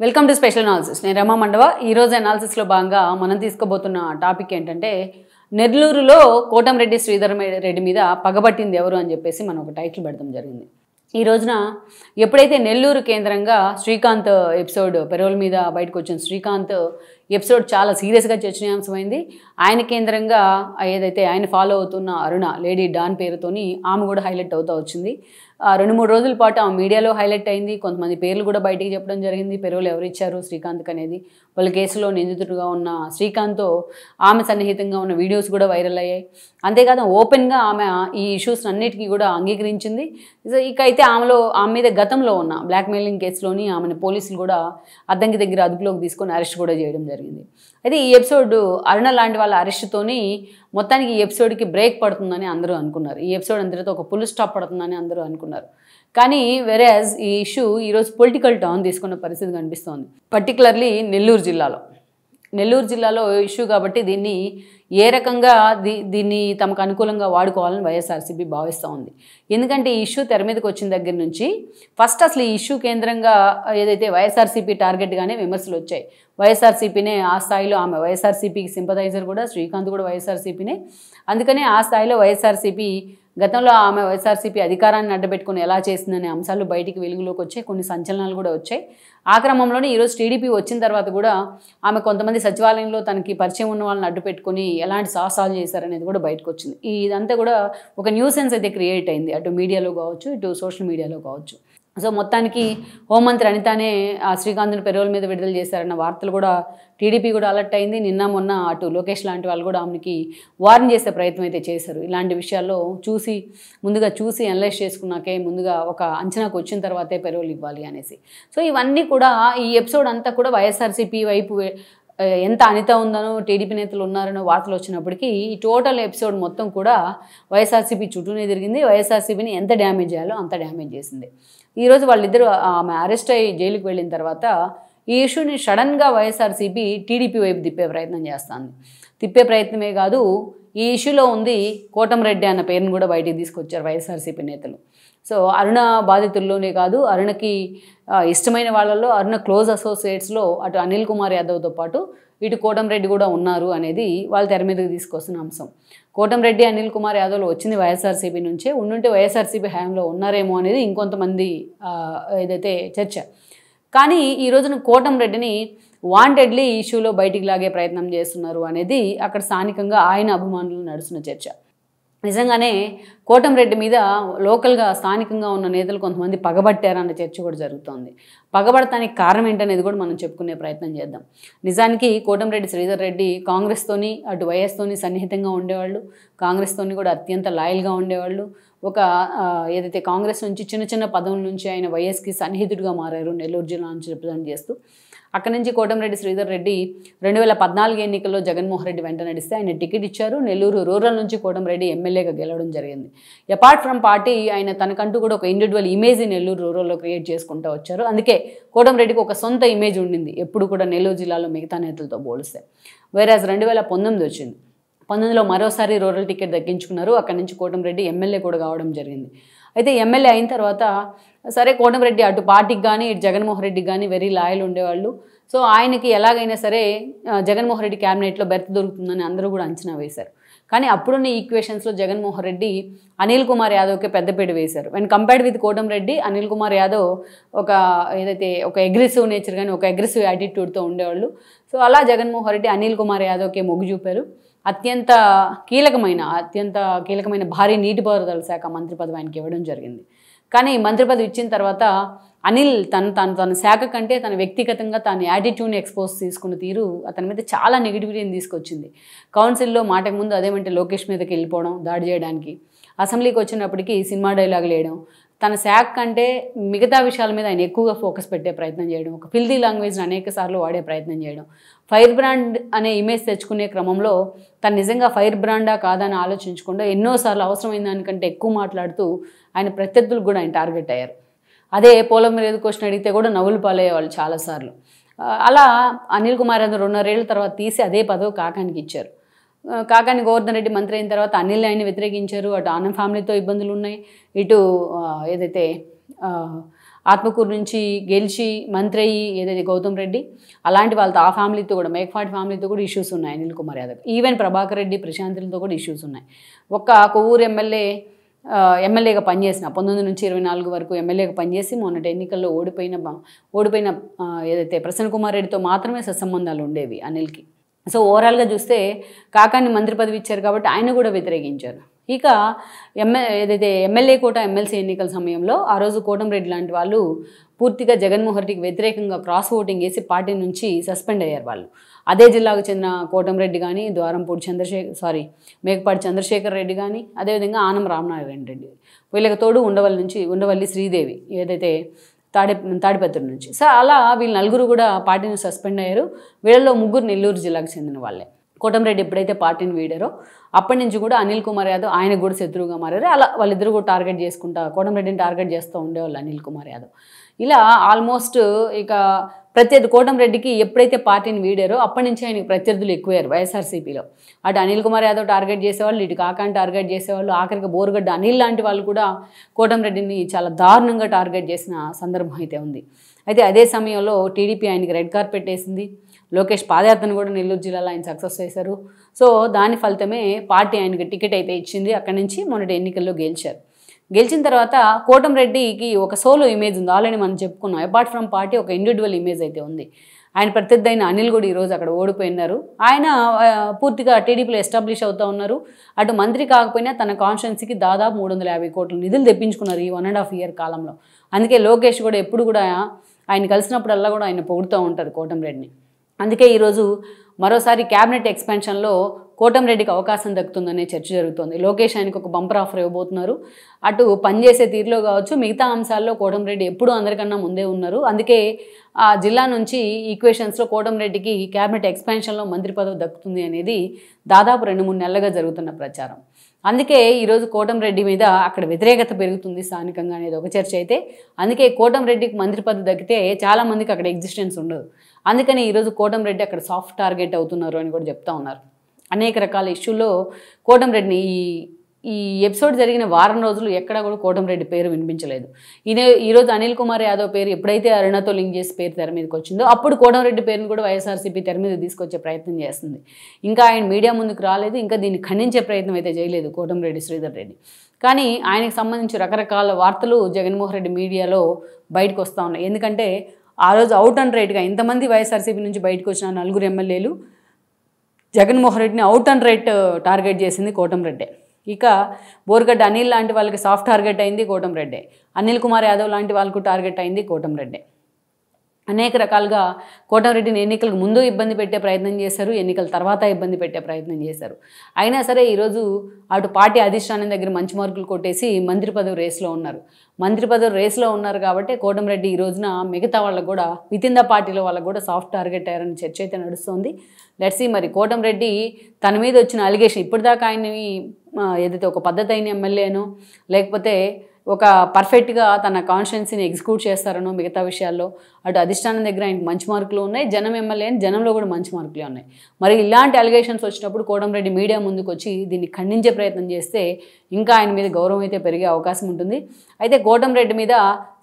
Welcome to special analysis. నేను రమా మండవ. ఈరోజు అనాలిసిస్లో భాగంగా మనం తీసుకోబోతున్న టాపిక్ ఏంటంటే నెల్లూరులో కోటంరెడ్డి శ్రీధర్ రెడ్డి మీద పగబట్టింది ఎవరు అని చెప్పేసి మనం ఒక టైటిల్ పెడతాం జరిగింది. ఈ రోజున ఎప్పుడైతే నెల్లూరు కేంద్రంగా శ్రీకాంత్ ఎపిసోడ్ పెరోల్ మీద బయటకు వచ్చిన శ్రీకాంత్ ఎపిసోడ్ చాలా సీరియస్గా చర్చనీయాంశమైంది. ఆయన కేంద్రంగా ఏదైతే ఆయన ఫాలో అవుతున్న అరుణ లేడీ డాన్ పేరుతోని ఆమె కూడా హైలైట్ అవుతూ వచ్చింది. 2-3 రోజుల పాటు ఆ మీడియాలో హైలైట్ అయింది. కొంతమంది పేర్లు కూడా బయటికి చెప్పడం జరిగింది. పెరోల్ ఎవరు ఇచ్చారు శ్రీకాంత్కి అనేది. వాళ్ళ కేసులో నిందితుడిగా ఉన్న శ్రీకాంత్తో ఆమె సన్నిహితంగా ఉన్న వీడియోస్ కూడా వైరల్ అయ్యాయి. అంతేకాదు ఓపెన్గా ఆమె ఈ ఇష్యూస్ అన్నిటికీ కూడా అంగీకరించింది. ఇక అయితే ఆమె మీద గతంలో ఉన్న బ్లాక్మెయిలింగ్ కేసులోని ఆమెను పోలీసులు కూడా అద్దంకి దగ్గర అదుపులోకి తీసుకొని అరెస్ట్ కూడా చేయడం జరిగింది. అయితే ఈ ఎపిసోడ్ అరుణ లాంటి వాళ్ళ అరెస్ట్తోని మొత్తానికి ఈ ఎపిసోడ్కి బ్రేక్ పడుతుందని అందరూ అనుకున్నారు. ఈ ఎపిసోడ్ అందరితో ఒక ఫుల్ స్టాప్ పడుతుందని అందరూ అనుకున్నారు. కానీ వెరాజ్ ఈ ఇష్యూ ఈరోజు పొలిటికల్ టర్న్ తీసుకున్న పరిస్థితి కనిపిస్తోంది. పర్టికులర్లీ నెల్లూరు జిల్లాలో ఇష్యూ కాబట్టి దీన్ని ఏ రకంగా దీన్ని తమకు అనుకూలంగా వాడుకోవాలని వైఎస్ఆర్సీపీ భావిస్తూ ఉంది. ఎందుకంటే ఈ ఇష్యూ తెర మీదకి వచ్చిన దగ్గర నుంచి ఫస్ట్ అసలు ఈ ఇష్యూ కేంద్రంగా ఏదైతే వైఎస్ఆర్సీపీ టార్గెట్గానే విమర్శలు వచ్చాయి. వైఎస్ఆర్సీపీనే ఆ స్థాయిలో ఆమె వైఎస్ఆర్సీపీకి సింపథైజర్ కూడా, శ్రీకాంత్ కూడా వైఎస్ఆర్సీపీనే. అందుకనే ఆ స్థాయిలో వైఎస్ఆర్సీపీ గతంలో ఆమె వైఎస్ఆర్సీపీ అధికారాన్ని అడ్డబెట్టుకుని ఎలా చేసిందనే అంశాలు బయటికి వెలుగులోకి వచ్చాయి. కొన్ని సంచలనాలు కూడా వచ్చాయి. ఆ క్రమంలోనే ఈరోజు టీడీపీ వచ్చిన తర్వాత కూడా ఆమె కొంతమంది సచివాలయంలో తనకి పరిచయం ఉన్న వాళ్ళని అడ్డు పెట్టుకుని ఎలాంటి సాహసాలు చేశారనేది కూడా బయటకు వచ్చింది. ఇదంతా కూడా ఒక న్యూసెన్స్ అయితే క్రియేట్ అయింది, అటు మీడియాలో కావచ్చు, ఇటు సోషల్ మీడియాలో కావచ్చు. సో మొత్తానికి హోంమంత్రి అనితానే ఆ శ్రీకాంత్ని పెరోల్ మీద విడుదల చేశారన్న వార్తలు కూడా టీడీపీ కూడా అలర్ట్ అయింది. నిన్న మొన్న అటు లోకేష్ లాంటి వాళ్ళు కూడా ఆమెకి వార్న్ చేసే ప్రయత్నం అయితే చేశారు. ఇలాంటి విషయాల్లో ముందుగా చూసి అనలైజ్ చేసుకున్నాకే ముందుగా ఒక అంచనాకు వచ్చిన తర్వాతే పెరోల్ ఇవ్వాలి అనేసి. సో ఇవన్నీ కూడా ఈ ఎపిసోడ్ అంతా కూడా వైఎస్ఆర్సీపీ వైపు ఎంత అనిత ఉందనో టీడీపీ నేతలు ఉన్నారనో వార్తలు వచ్చినప్పటికీ ఈ టోటల్ ఎపిసోడ్ మొత్తం కూడా వైఎస్ఆర్సీపీ చుట్టూనే తిరిగింది. వైఎస్ఆర్సీపీని ఎంత డ్యామేజ్ చేయాలో అంత డ్యామేజ్ చేసింది. ఈరోజు వాళ్ళిద్దరూ ఆమె అరెస్ట్ అయ్యి జైలుకి వెళ్ళిన తర్వాత ఈ ఇష్యూని సడన్గా వైఎస్ఆర్సీపీ టీడీపీ వైపు తిప్పే ప్రయత్నం చేస్తుంది. తిప్పే ప్రయత్నమే కాదు, ఈ ఇష్యూలో ఉంది కోటంరెడ్డి అన్న పేరును కూడా బయటికి తీసుకొచ్చారు వైఎస్ఆర్సీపీ నేతలు. సో అరుణ బాధితుల్లోనే కాదు, అరుణకి ఇష్టమైన వాళ్ళల్లో అరుణ క్లోజ్ అసోసియేట్స్లో అటు అనిల్ కుమార్ యాదవ్తో పాటు ఇటు కోటంరెడ్డి కూడా ఉన్నారు అనేది వాళ్ళు తెర మీదకి తీసుకొస్తున్న అంశం. కోటంరెడ్డి అనిల్ కుమార్ యాదవ్లో వచ్చింది వైఎస్ఆర్సీపీ నుంచే, ఉండుంటే వైఎస్ఆర్సీపీ హయాంలో ఉన్నారేమో అనేది ఇంకొంతమంది ఏదైతే చర్చ. కానీ ఈ రోజున కోటంరెడ్డిని వాంటెడ్లీ ఈ ఇష్యూలో బయటికి లాగే ప్రయత్నం చేస్తున్నారు అనేది అక్కడ స్థానికంగా ఆయన అభిమానులు నడుస్తున్న చర్చ. నిజంగానే కోటంరెడ్డి మీద లోకల్గా స్థానికంగా ఉన్న నేతలు కొంతమంది పగబట్టారన్న చర్చ కూడా జరుగుతోంది. పగబడటానికి కారణం ఏంటనేది కూడా మనం చెప్పుకునే ప్రయత్నం చేద్దాం. నిజానికి కోటంరెడ్డి శ్రీధర్ రెడ్డి కాంగ్రెస్తోని అటు వైఎస్తోని సన్నిహితంగా ఉండేవాళ్ళు, కాంగ్రెస్తోని కూడా అత్యంత లాయల్గా ఉండేవాళ్ళు. ఏదైతే కాంగ్రెస్ నుంచి చిన్న చిన్న పదవుల నుంచి ఆయన వైఎస్కి సన్నిహితుడిగా మారారు నెల్లూరు జిల్లా నుంచి రిప్రజెంట్ చేస్తూ. అక్కడి నుంచి కోటంరెడ్డి శ్రీధర్ రెడ్డి 2014 ఎన్నికల్లో జగన్మోహన్ రెడ్డి వెంట నడిస్తే ఆయన టికెట్ ఇచ్చారు. నెల్లూరు రూరల్ నుంచి కోటంరెడ్డి ఎమ్మెల్యేగా గెలవడం జరిగింది. అపార్ట్ ఫ్రమ్ పార్టీ ఆయన తనకంటూ కూడా ఒక ఇండివిజువల్ ఇమేజ్ నెల్లూరు రూరల్లో క్రియేట్ చేసుకుంటూ వచ్చారు. అందుకే కోటంరెడ్డికి ఒక సొంత ఇమేజ్ ఉండింది ఎప్పుడు కూడా నెల్లూరు జిల్లాలో మిగతా నేతలతో పోలిస్తే. వేరాజ్ 2019 వచ్చింది. 19లో మరోసారి రూరల్ టికెట్ దక్కించుకున్నారు. అక్కడి నుంచి కోటంరెడ్డి ఎమ్మెల్యే కూడా కావడం జరిగింది. అయితే ఎమ్మెల్యే అయిన తర్వాత సరే కోటంరెడ్డి అటు పార్టీకి కానీ ఇటు జగన్మోహన్ రెడ్డికి కానీ వెరీ లాయల్ ఉండేవాళ్ళు. సో ఆయనకి ఎలాగైనా సరే జగన్మోహన్ రెడ్డి క్యాబినెట్లో బెర్త్ దొరుకుతుందని అందరూ కూడా అంచనా వేశారు. కానీ అప్పుడున్న ఈక్వేషన్స్లో జగన్మోహన్ రెడ్డి అనిల్ కుమార్ యాదవ్కి పెద్దపీట వేశారు. When compared with Kotamreddy, Anil Kumar Yadav ఒక అగ్రెసివ్ నేచర్ కానీ ఒక అగ్రెసివ్ యాటిట్యూడ్తో ఉండేవాళ్ళు. సో అలా జగన్మోహన్ రెడ్డి అనిల్ కుమార్ యాదవ్కి మొగ్గు చూపారు. అత్యంత కీలకమైన భారీ నీటిపారుదల శాఖ మంత్రి పదవి ఆయనకి ఇవ్వడం జరిగింది. కానీ మంత్రి పదవి ఇచ్చిన తర్వాత అనిల్ తన శాఖ కంటే తన వ్యక్తిగతంగా తన యాటిట్యూడ్ని ఎక్స్పోజ్ తీసుకున్న తీరు అతని మీద చాలా నెగిటివిటీని తీసుకొచ్చింది. కౌన్సిల్లో మాటకు ముందు అదేమంటే లోకేష్ మీదకి వెళ్ళిపోవడం, దాడి చేయడానికి, అసెంబ్లీకి వచ్చినప్పటికీ సినిమా డైలాగులు వేయడం, తన శాఖ కంటే మిగతా విషయాల మీద ఆయన ఎక్కువగా ఫోకస్ పెట్టే ప్రయత్నం చేయడం, ఒక ఫిల్దీ లాంగ్వేజ్ని అనేక సార్లు వాడే ప్రయత్నం చేయడం, ఫైర్ బ్రాండ్ అనే ఇమేజ్ తెచ్చుకునే క్రమంలో తను నిజంగా ఫైర్ బ్రాండా కాదని ఆలోచించకుండా ఎన్నోసార్లు అవసరమైన దానికంటే ఎక్కువ మాట్లాడుతూ ఆయన ప్రత్యర్థులకు కూడా ఆయన టార్గెట్ అయ్యారు. అదే పోలం మీద క్వశ్చన్ అడిగితే కూడా నవ్వులు పాలయ్యేవాళ్ళు చాలాసార్లు. అలా అనిల్ కుమార్ యాదవ్ 2.5 ఏళ్ల తర్వాత తీసి అదే పదవి కాకానికి ఇచ్చారు. కాకాని గోవర్ధన్ రెడ్డి మంత్రి అయిన తర్వాత అనిల్ ఆయన్ని వ్యతిరేకించారు. అటు ఆనంద్ ఫ్యామిలీతో ఇబ్బందులు ఉన్నాయి, ఇటు ఏదైతే ఆత్మకూరు నుంచి గెలిచి మంత్రి అయ్యి ఏదైతే గౌతమ్ రెడ్డి అలాంటి వాళ్ళతో ఆ ఫ్యామిలీతో కూడా మేకపాటి ఫ్యామిలీతో కూడా ఇష్యూస్ ఉన్నాయి అనిల్ కుమార్ యాదవ్. ఈవెన్ ప్రభాకర్ రెడ్డి ప్రశాంతులతో కూడా ఇష్యూస్ ఉన్నాయి. ఒక్క కొవ్వూరు ఎమ్మెల్యేగా పనిచేసిన 19 నుంచి 24 వరకు ఎమ్మెల్యేగా పనిచేసి మొన్నటి ఎన్నికల్లో ఓడిపోయిన ఏదైతే ప్రసన్న కుమార్ రెడ్డితో మాత్రమే సత్సంబంధాలు ఉండేవి అనిల్కి. సో ఓవరాల్గా చూస్తే కాకాని మంత్రి పదవి ఇచ్చారు కాబట్టి ఆయన కూడా వ్యతిరేకించారు. ఇక ఏదైతే ఎమ్మెల్యే కోట ఎమ్మెల్సీ ఎన్నికల సమయంలో ఆ రోజు కోటంరెడ్డి లాంటి వాళ్ళు పూర్తిగా జగన్మోహన్ రెడ్డికి వ్యతిరేకంగా క్రాస్ ఓటింగ్ చేసి పార్టీ నుంచి సస్పెండ్ అయ్యారు వాళ్ళు. అదే జిల్లాకు చెందిన కోటంరెడ్డి కానీ, ద్వారంపూడి మేకపాటి చంద్రశేఖర్ రెడ్డి కానీ, అదేవిధంగా ఆనం రామనారాయణ రెడ్డి, వీళ్ళకి తోడు ఉండవల్లి శ్రీదేవి ఏదైతే తాడిపత్రి నుంచి. సో అలా వీళ్ళు నలుగురు కూడా పార్టీని సస్పెండ్ అయ్యారు. వీళ్ళలో 3 నెల్లూరు జిల్లాకు చెందిన వాళ్ళే. కోటంరెడ్డి ఎప్పుడైతే పార్టీని వీడారో అప్పటి నుంచి కూడా అనిల్ కుమార్ యాదవ్ ఆయనకు కూడా శత్రువుగా మారారు. అలా వాళ్ళిద్దరు కూడా టార్గెట్ చేసుకుంటా కోటంరెడ్డిని టార్గెట్ చేస్తూ ఉండేవాళ్ళు అనిల్ కుమార్ యాదవ్. ఇలా ఆల్మోస్ట్ ఇక ప్రత్యర్థి కోటంరెడ్డికి ఎప్పుడైతే పార్టీని వీడారో అప్పటి నుంచి ఆయనకి ప్రత్యర్థులు ఎక్కువయ్యారు వైఎస్ఆర్సీపీలో. అటు అనిల్ కుమార్ యాదవ్ టార్గెట్ చేసేవాళ్ళు, ఇటు కాకాని టార్గెట్ చేసేవాళ్ళు, ఆఖరికి బోరుగడ్డ అనిల్ లాంటి వాళ్ళు కూడా కోటంరెడ్డిని చాలా దారుణంగా టార్గెట్ చేసిన సందర్భం అయితే ఉంది. అయితే అదే సమయంలో టీడీపీ ఆయనకి రెడ్ కార్పెట్ వేసింది. లోకేష్ పాదయాత్రను కూడా నెల్లూరు జిల్లాలో ఆయన సక్సెస్ చేశారు. సో దాని ఫలితమే పార్టీ ఆయనకి టికెట్ అయితే ఇచ్చింది. అక్కడి నుంచి మొన్నటి ఎన్నికల్లో గెలిచారు. గెలిచిన తర్వాత కోటంరెడ్డికి ఒక సోలో ఇమేజ్ ఉంది. ఆల్రెడీ మనం చెప్పుకున్నాం. అపార్ట్ ఫ్రమ్ పార్టీ ఒక ఇండివిజువల్ ఇమేజ్ అయితే ఉంది. ఆయన ప్రత్యర్థి అయిన అనిల్ కూడా ఈరోజు అక్కడ ఓడిపోయినారు. ఆయన పూర్తిగా టీడీపీలో ఎస్టాబ్లిష్ అవుతూ ఉన్నారు. అటు మంత్రి కాకపోయినా తన కాన్స్టిట్యున్సీకి దాదాపు 350 కోట్ల నిధులు తెప్పించుకున్నారు ఈ 1.5 ఇయర్ కాలంలో. అందుకే లోకేష్ కూడా ఎప్పుడు కూడా ఆయన కలిసినప్పుడల్లా కూడా ఆయన పొగుడుతూ ఉంటారు కోటంరెడ్డిని. అందుకే ఈరోజు మరోసారి క్యాబినెట్ ఎక్స్పాన్షన్లో కోటంరెడ్డికి అవకాశం దక్కుతుందనే చర్చ జరుగుతోంది. లోకేష్ ఆయనకు ఒక బంపర్ ఆఫర్ ఇవ్వబోతున్నారు. అటు పనిచేసే తీరులో కావచ్చు, మిగతా అంశాల్లో కోటంరెడ్డి ఎప్పుడూ అందరికన్నా ముందే ఉన్నారు. అందుకే ఆ జిల్లా నుంచి ఈక్వేషన్స్లో కోటంరెడ్డికి క్యాబినెట్ ఎక్స్పాన్షన్లో మంత్రి పదవి దక్కుతుంది అనేది దాదాపు 2-3 నెలలుగా జరుగుతున్న ప్రచారం. అందుకే ఈరోజు కోటంరెడ్డి మీద అక్కడ వ్యతిరేకత పెరుగుతుంది స్థానికంగా అనేది ఒక చర్చ అయితే. అందుకే కోటంరెడ్డికి మంత్రి పదవి దక్కితే చాలామందికి అక్కడ ఎగ్జిస్టెన్స్ ఉండదు. అందుకని ఈరోజు కోటంరెడ్డి అక్కడ సాఫ్ట్ టార్గెట్ అవుతున్నారు అని కూడా చెప్తా ఉన్నారు. అనేక రకాల ఇష్యూల్లో కోటంరెడ్డిని ఈ ఎపిసోడ్ జరిగిన వారం రోజులు ఎక్కడా కూడా కోటంరెడ్డి పేరు వినిపించలేదు. ఈరోజు అనిల్ కుమార్ యాదవ్ పేరు ఎప్పుడైతే అరుణతో లింక్ చేసి పేరు తెర మీదకి వచ్చిందో అప్పుడు కోటంరెడ్డి పేరును కూడా వైఎస్ఆర్సీపీ తెర మీద తీసుకొచ్చే ప్రయత్నం చేస్తుంది. ఇంకా ఆయన మీడియా ముందుకు రాలేదు. ఇంకా దీన్ని ఖండించే ప్రయత్నం అయితే చేయలేదు కోటంరెడ్డి శ్రీధర్ రెడ్డి. కానీ ఆయనకు సంబంధించి రకరకాల వార్తలు జగన్మోహన్ రెడ్డి మీడియాలో బయటకు వస్తూ ఉన్నాయి. ఎందుకంటే ఆ రోజు అవుట్ అండ్ రైట్గా ఇంతమంది వైఎస్ఆర్సీపీ నుంచి బయటకు వచ్చిన 4 ఎమ్మెల్యేలు జగన్మోహన్ రెడ్డిని అవుట్ అండ్ రైట్ టార్గెట్ చేసింది కోటంరెడ్డి. ఇక బోరుగడ్డ అనిల్ లాంటి వాళ్ళకి సాఫ్ట్ టార్గెట్ అయింది కోటంరెడ్డి. అనిల్ కుమార్ యాదవ్ లాంటి వాళ్ళకు టార్గెట్ అయింది కోటంరెడ్డి. అనేక రకాలుగా కోటంరెడ్డిని ఎన్నికలకు ముందు ఇబ్బంది పెట్టే ప్రయత్నం చేశారు, ఎన్నికల తర్వాత ఇబ్బంది పెట్టే ప్రయత్నం చేశారు. అయినా సరే ఈరోజు అటు పార్టీ అధిష్టానం దగ్గర మంచి మార్కులు కొట్టేసి మంత్రి పదవి రేస్లో ఉన్నారు కాబట్టి కోటంరెడ్డి ఈ రోజున మిగతా వాళ్ళకు కూడా విత్ ఇన్ ద పార్టీలో వాళ్ళకు కూడా సాఫ్ట్ టార్గెట్ అయ్యారని చర్చ అయితే నడుస్తుంది. లెట్స్ సీ మరి కోటంరెడ్డి తన మీద వచ్చిన అలిగేషన్ ఇప్పటిదాకా ఆయన్ని ఏదైతే ఒక పద్ధతి అయిన ఎమ్మెల్యేనో లేకపోతే ఒక పర్ఫెక్ట్గా తన కాన్స్టిట్యున్సీని ఎగ్జిక్యూట్ చేస్తారనో మిగతా విషయాల్లో అటు అధిష్టానం దగ్గర ఆయనకు మంచి మార్కులు ఉన్నాయి, జనం ఎమ్మెల్యే అని జనంలో కూడా మంచి మార్కులే ఉన్నాయి. మరి ఇలాంటి అలిగేషన్స్ వచ్చినప్పుడు కోటంరెడ్డి మీడియా ముందుకు వచ్చి దీన్ని ఖండించే ప్రయత్నం చేస్తే ఇంకా ఆయన మీద గౌరవం అయితే పెరిగే అవకాశం ఉంటుంది. అయితే కోటంరెడ్డి మీద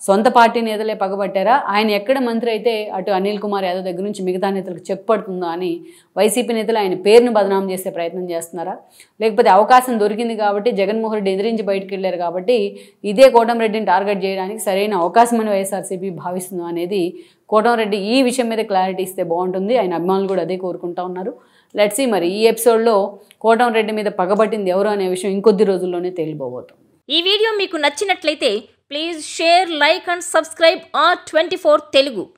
సొంత పార్టీ నేతలే పగబట్టారా, ఆయన ఎక్కడ మంత్రి అయితే అటు అనిల్ కుమార్ యాదవ్ దగ్గర నుంచి మిగతా నేతలకు చెక్ పడుతుందా అని వైసీపీ నేతలు ఆయన పేరును బదనాం చేసే ప్రయత్నం చేస్తున్నారా, లేకపోతే అవకాశం దొరికింది కాబట్టి జగన్మోహన్ రెడ్డి ఎదిరించి బయటకు వెళ్ళారు కాబట్టి ఇదే కోటంరెడ్డిని టార్గెట్ చేయడానికి సరైన అవకాశం అని వైఎస్ఆర్సీపీ భావిస్తుందా అనేది కోటంరెడ్డి ఈ విషయం మీద క్లారిటీ ఇస్తే బాగుంటుంది. ఆయన అభిమానులు కూడా అదే కోరుకుంటా ఉన్నారు. లెట్స్ సీ మరి ఈ ఎపిసోడ్లో కోటంరెడ్డి మీద పగబట్టింది ఎవరు అనే విషయం ఇంకొద్ది రోజుల్లోనే తేలిపోబోతుంది. ఈ వీడియో మీకు నచ్చినట్లయితే please share, like and subscribe R24 Telugu.